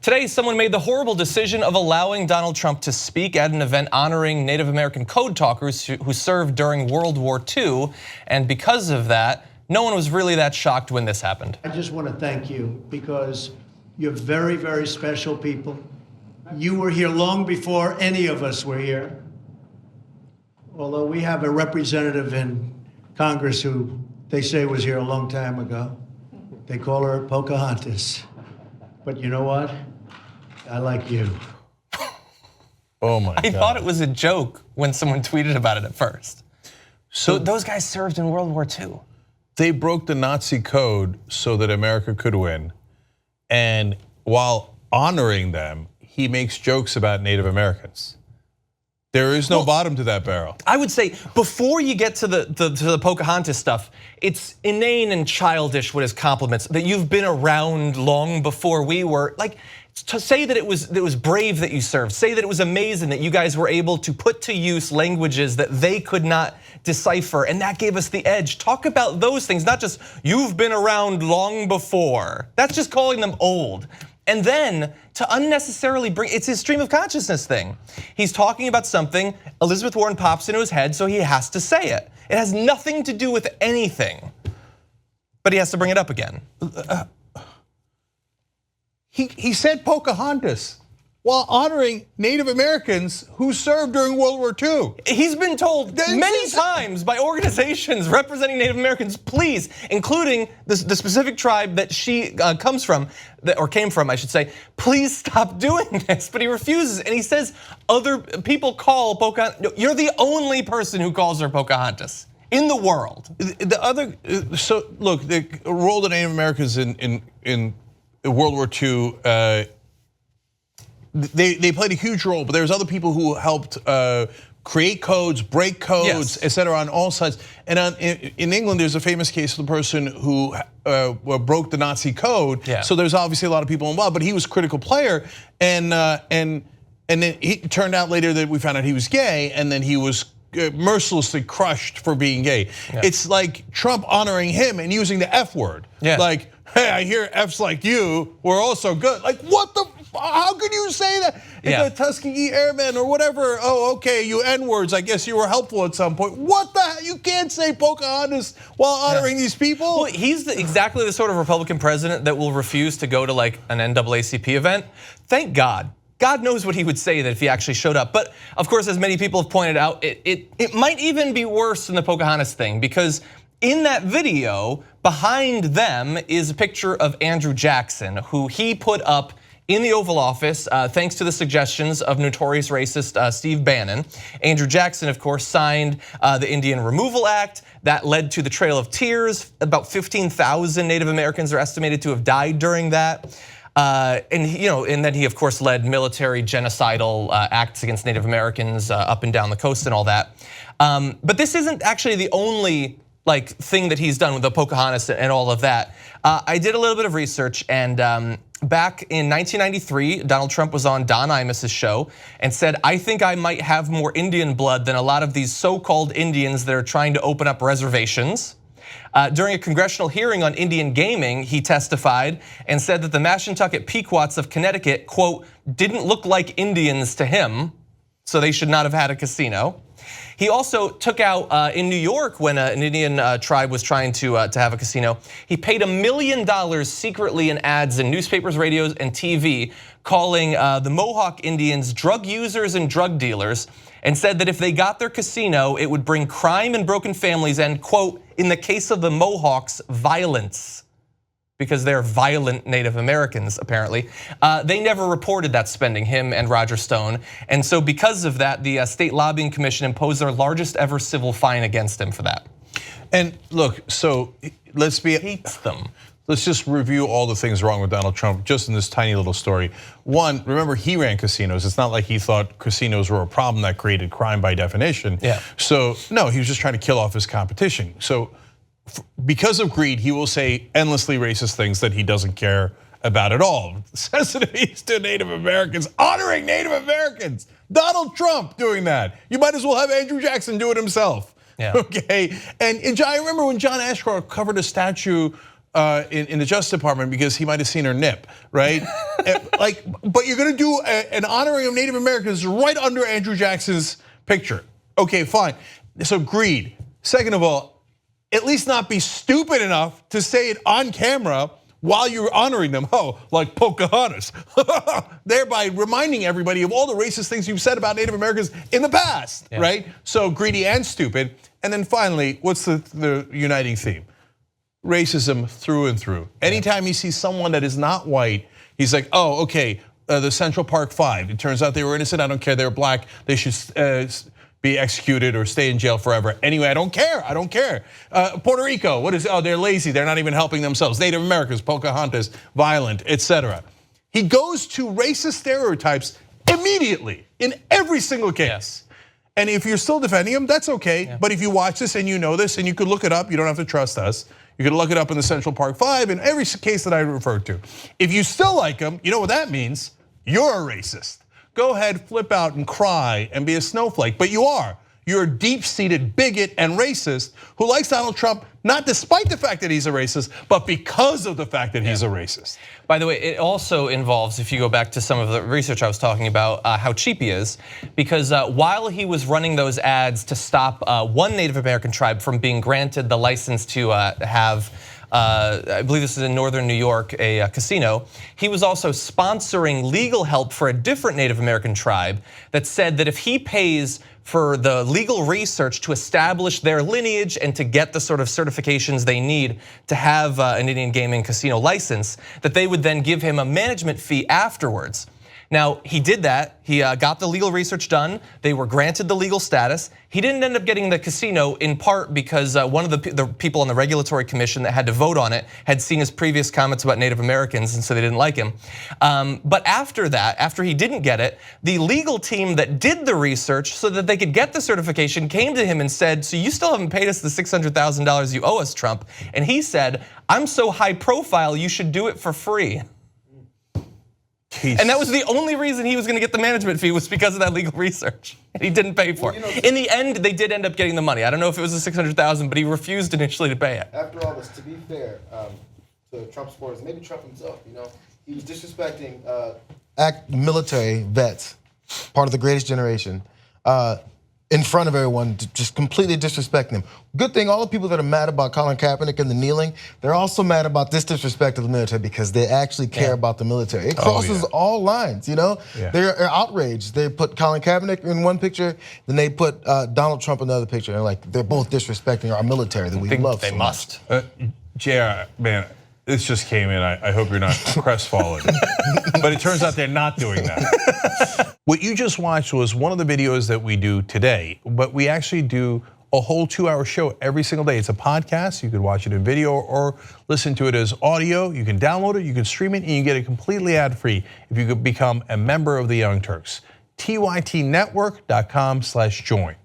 Today, someone made the horrible decision of allowing Donald Trump to speak at an event honoring Native American code talkers who served during World War II. And because of that, no one was really that shocked when this happened. I just want to thank you because you're very, very special people. You were here long before any of us were here. Although we have a representative in Congress who they say was here a long time ago. They call her Pocahontas. But you know what? I like you. Oh my God. I thought it was a joke when someone tweeted about it at first. So those guys served in World War II. They broke the Nazi code so that America could win. And while honoring them, he makes jokes about Native Americans. There is no bottom to that barrel. I would say before you get to the Pocahontas stuff, it's inane and childish with his compliments that you've been around long before we were. Like, to say that it was brave that you served, say that it was amazing that you guys were able to put to use languages that they could not decipher, and that gave us the edge. Talk about those things, not just you've been around long before. That's just calling them old. And then to unnecessarily bring, it's his stream of consciousness thing. He's talking about something, Elizabeth Warren pops into his head, so he has to say it. It has nothing to do with anything, but he has to bring it up again. He said Pocahontas while honoring Native Americans who served during World War II. He's been told many times by organizations representing Native Americans, please, including the specific tribe that she comes from, or came from, I should say, please stop doing this. But he refuses, and he says other people call Pocahontas. No, you're the only person who calls her Pocahontas in the world. So look, the role of Native Americans in World War II. They played a huge role, but there's other people who helped create codes, break codes, et cetera, on all sides. And in England, there's a famous case of the person who broke the Nazi code. Yeah. So there's obviously a lot of people involved, but he was a critical player. And then it turned out later that we found out he was gay, and then he was mercilessly crushed for being gay. Yeah. It's like Trump honoring him and using the F word. Yeah. Like, hey, I hear F's like you were also good. Like, what the? How could you say that? The Tuskegee Airmen or whatever. Oh, okay, you N-words. I guess you were helpful at some point. What the hell? You can't say Pocahontas while honoring these people? Well, he's exactly the sort of Republican president that will refuse to go to like an NAACP event. Thank God. God knows what he would say that if he actually showed up. But of course, as many people have pointed out, it might even be worse than the Pocahontas thing, because in that video, behind them is a picture of Andrew Jackson, who he put up in the Oval Office, thanks to the suggestions of notorious racist Steve Bannon. Andrew Jackson, of course, signed the Indian Removal Act. That led to the Trail of Tears. About 15,000 Native Americans are estimated to have died during that. And then he, of course, led military genocidal acts against Native Americans up and down the coast and all that. But this isn't actually the only thing that he's done with the Pocahontas and all of that. I did a little bit of research, and back in 1993, Donald Trump was on Don Imus's show and said, I think I might have more Indian blood than a lot of these so-called Indians that are trying to open up reservations. During a congressional hearing on Indian gaming, he testified and said that the Mashantucket Pequots of Connecticut, quote, didn't look like Indians to him, so they should not have had a casino. He also took out in New York when an Indian tribe was trying to have a casino. He paid $1 million secretly in ads in newspapers, radios, and TV, calling the Mohawk Indians drug users and drug dealers, and said that if they got their casino, it would bring crime and broken families and, quote, in the case of the Mohawks, violence. Because they're violent Native Americans, apparently. They never reported that spending, him and Roger Stone. And so because of that, the State Lobbying Commission imposed their largest ever civil fine against him for that. And look, so let's be- Hates them. Let's just review all the things wrong with Donald Trump just in this tiny little story. One, remember he ran casinos. It's not like he thought casinos were a problem that created crime by definition. Yeah. So no, he was just trying to kill off his competition. So because of greed, he will say endlessly racist things that he doesn't care about at all. Sensitivities to Native Americans, honoring Native Americans. Donald Trump doing that. You might as well have Andrew Jackson do it himself. Yeah. Okay, and I remember when John Ashcroft covered a statue in the Justice Department because he might have seen her nip, right? But you're gonna do an honoring of Native Americans right under Andrew Jackson's picture. Okay, fine. So greed. Second of all, at least not be stupid enough to say it on camera while you're honoring them. Oh, like Pocahontas. Thereby reminding everybody of all the racist things you've said about Native Americans in the past, right? So greedy and stupid. And then finally, what's the uniting theme? Racism through and through. Anytime he sees someone that is not white, he's like, oh, okay, the Central Park Five. It turns out they were innocent, I don't care, they're black, they should be executed or stay in jail forever. Anyway, I don't care. Puerto Rico, what is it? Oh, they're lazy, they're not even helping themselves. Native Americans, Pocahontas, violent, etc. He goes to racist stereotypes immediately in every single case. And if you're still defending him, that's okay. But if you watch this and you know this, and you could look it up, you don't have to trust us. You could look it up in the Central Park Five in every case that I referred to. If you still like him, you know what that means? You're a racist. Go ahead, flip out and cry and be a snowflake, but you are. You're a deep-seated bigot and racist who likes Donald Trump, not despite the fact that he's a racist, but because of the fact that he's a racist. By the way, it also involves, if you go back to some of the research I was talking about, how cheap he is. Because while he was running those ads to stop one Native American tribe from being granted the license to have, I believe this is in northern New York, a casino. He was also sponsoring legal help for a different Native American tribe that said that if he pays for the legal research to establish their lineage and to get the sort of certifications they need to have an Indian gaming casino license, that they would then give him a management fee afterwards. Now, he did that. He got the legal research done. They were granted the legal status. He didn't end up getting the casino in part because one of the people on the regulatory commission that had to vote on it had seen his previous comments about Native Americans, and so they didn't like him. But after that, after he didn't get it, the legal team that did the research so that they could get the certification came to him and said, so you still haven't paid us the $600,000 you owe us, Trump. And he said, I'm so high profile, you should do it for free. And that was the only reason he was going to get the management fee was because of that legal research. And he didn't pay for it. In the end, they did end up getting the money. I don't know if it was the $600,000, but he refused initially to pay it. After all this, to be fair to Trump supporters, maybe Trump himself, he was disrespecting military vets, part of the greatest generation, in front of everyone, just completely disrespecting them. Good thing all the people that are mad about Colin Kaepernick and the kneeling, they're also mad about this disrespect of the military because they actually care about the military. It crosses all lines, They're outraged. They put Colin Kaepernick in one picture, then they put Donald Trump in another picture, and they're both disrespecting our military that we love so much. JR, man, this just came in. I hope you're not crestfallen. But it turns out they're not doing that. What you just watched was one of the videos that we do today, but we actually do a whole 2-hour show every single day. It's a podcast. You could watch it in video or listen to it as audio. You can download it, you can stream it, and you get it completely ad-free if you could become a member of the Young Turks. TYTnetwork.com/join.